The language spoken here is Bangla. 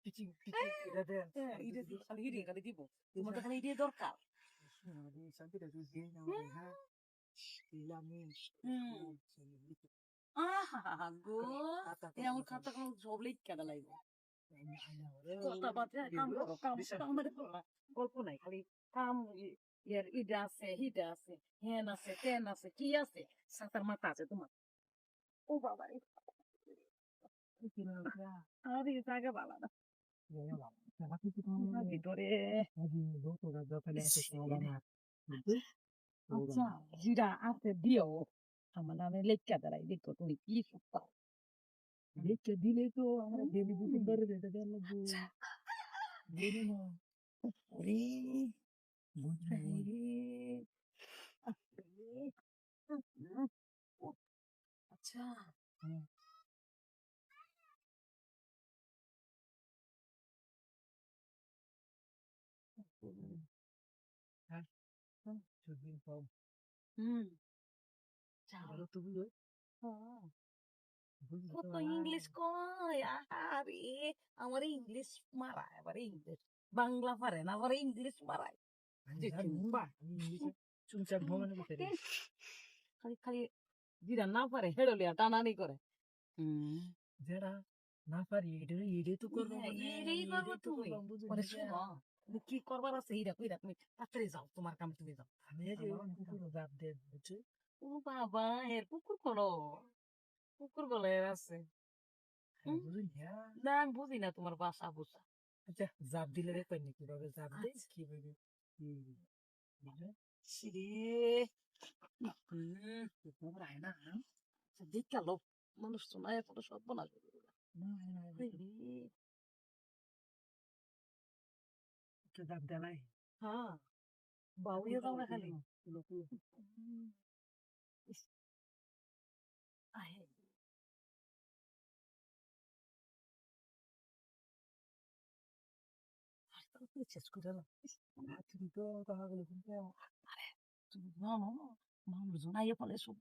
পিচিং পিচিং এটা দেন এটা দিয়ে খালি হিরিয়ে খালি দিব তোমার তো খালি এটাই দরকার আমি শান্তিটা তুই দিয়ে নাও রে হ্যাঁ আমি আহা গো আমার খাতা কোন সব লেখা লাগবে কথাবার্তা কাম করো কাম আমাদের গল্প নাই খালি কাম ইয়ার ইডা আছে হিডা আছে হ্যান আছে তেন আছে কি আছে সাতার মাথা আছে তোমার ও বাবা রে আরে জায়গা ভালো না ভিতরে আচ্ছা জিরা আছে দিও আমার নামে লেখা দাঁড়াই দেখো তুমি কি সুপ্তা দেখে দিলে তো আমরা ডেলি দুদিন ধরে রেটে দেওয়ার লাগবো দেরি না ওরে বুঝলি আচ্ছা হ্যাঁ যদি সব হুম ভালো তো বুঝো কত ইংলিশ কয় আরে আমার ইংলিশ মারায় আবার ইংলিশ বাংলা পারে না আবার ইংলিশ মারায় চুপচাপ ভ্রমণের ভিতরে খালি খালি যেটা না পারে হেডলিয়া টানানি করে যেটা না পারি এটাই তো করবো এটাই করবো তুমি পরে শোনো তুমি কি করবার আছে এইটা কইরা তুমি তাড়াতাড়ি যাও তোমার কাম তুমি যাও আমি এই যে কুকুর জাপ দিয়ে বুঝছো ও বাবা এর কুকুর করো কুকুর বলে আছে বুঝুন হ্যাঁ না আমি বুঝি না তোমার বাসা বুসা আচ্ছা জাপ দিলে দেখবেন না কিভাবে জাপ দেয় কিভাবে সিরে না দেখা লোক মানুষ তো নাই এখন সব বনা জাপ দেয় হ্যাঁ বাউয়ে যাও না খালি আহে শেষ করে দাও তুমি তো কথা বলে কিন্তু তুমি জানো মানুষজন আইয়ে ফলে সব